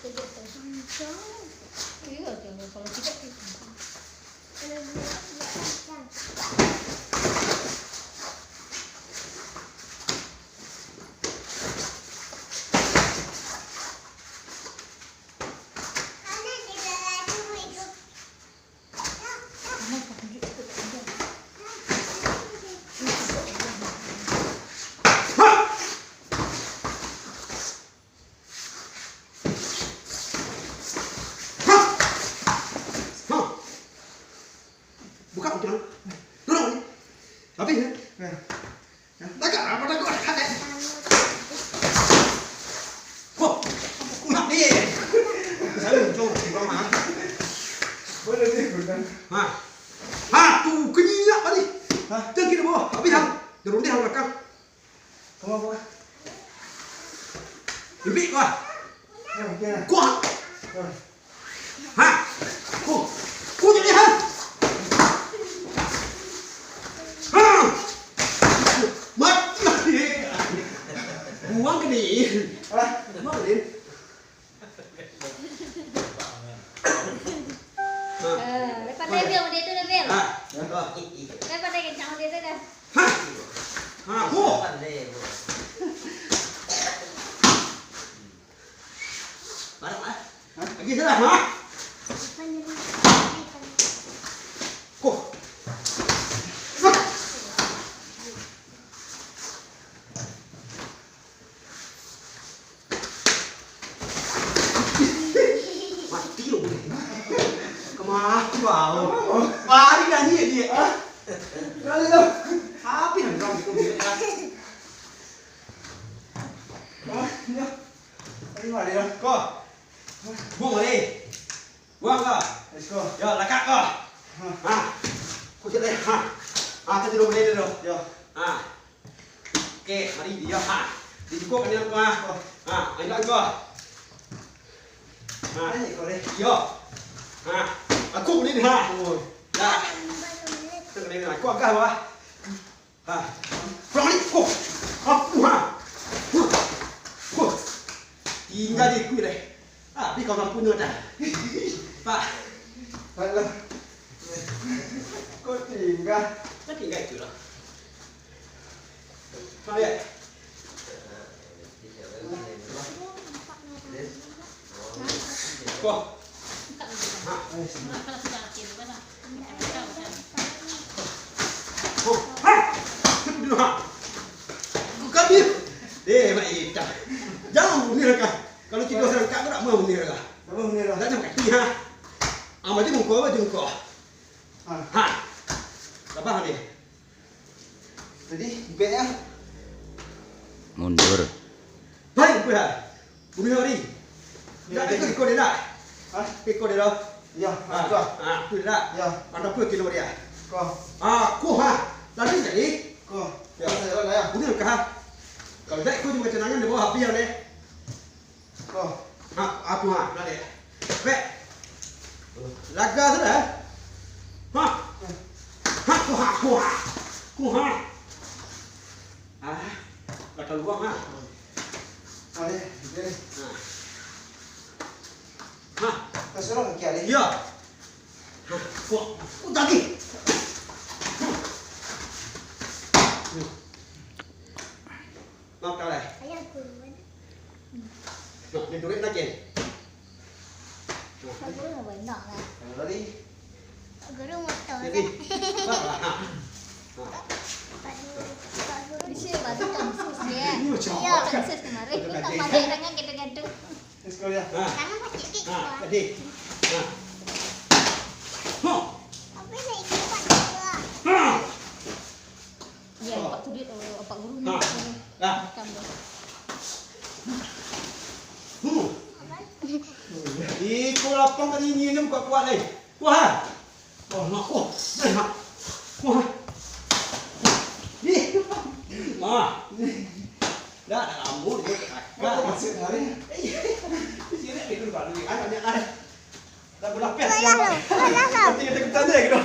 Iya, kalau tidak kita. Buka udah. Duduk ni. Habis ya. Tak apa tak kau kat ni. Kau. Kau nak ni. Saya jom kau mah. Boleh ni bukan. Ha. Ha tu kenyak tadi. Ha, jangan kira bawah. Habis hang. Dorong dia hang belakang. Kamu apa? Lebih kau. Okey. Kau. Ha. Kau. Kau jadi hang. Buang ke ni? Alah, Mau ni? Lepas level dia tu level. Ha. Lepas dia kencang dia tu dah. Ha. Ha, ku. Barang ah. Ha, lagi salah, ha? Ku. Mati lu ni. Kemana kau? Mari dah ni dia. Ah. kali tu. Apa yang kau itu dia? Ni. Ini mana dia? Kau. Buang ni. Buang kau. Let's go. Ya, lakak kau. Ha. Kau jadi ha. Ah, tadi lu boleh dah. Yo. Ha. Okey, mari dia ha. Dia cukup kan kau ha. Ha, ayo kau. Ha. Ini kau ni. Yo. Ha. Aku ni ha. Oh. Ya. Tengok ni aku agak apa? Ha. Kurang ni kau. Aku ha. Kau. Tinggal di ku deh. Ah, ni kau mampu dah. Pak. Baiklah. Kau tinggal. Nak tinggal itu lah. Mari. Kau. Ha. Oh, ha. Dulu ha. Kau kami. Mak ita. Jangan bunyi lah. Kalau kita serangkak kau tak mau bunyi lah. Apa ni dah? Tak macam kaki ha. Amat je muka apa je muka. Ha. Apa ni? Jadi, bet ya. Mundur. Baik apa ha? Bunyi hari. Tak ikut dia tak? Ha? Ikut dia dah. Ya, Ha. kau. Ha, tu tak? Ya, Ada apa kilo dia? kau. Ah, ku ha. Lalu jadi Kau. Ya. Saya lah ya. bunyi ke ha? Kalau tak ikut juga cenangan dia bawa api yang ni. Kau. Ha, apa ha? Nak dia. Baik. Laga sudah. Ha. Ha, ku ha, ku ha. Ku ha. Ah, bakal buang ha. Mari, jadi. Ha. Ha. Kau suruh kaki ali. Ya. Ha, ku. Ku tadi. Nak kau leh. Nak dia duit nak ken. Aku nak buat nak lah. Tadi. Guru motor Jadi. Bah. Ha. Di sini baru konsus ya. Ini macam Iya, apa? konsus kemarin. Kita pakai dengan gedung-gedung. Let's go ya. Ha. Jangan pakai kek. Ha, tadi. Ha. Ha. Apa saya ikut pakai? Ha. Ya, Pak tu dia Pak Guru ni. Ha. Dah. Tambah. Ikut lapang tadi ni kuat-kuat ni. Kuat. Oh, nak kuat. Ha. Kuat. Ni. Ma. Dah lambut dia Kau kakak. masih hari. Sini ni dulu baru. Ada ni ada. Dah berapa? Kalah. Nanti kita ketemu gitu.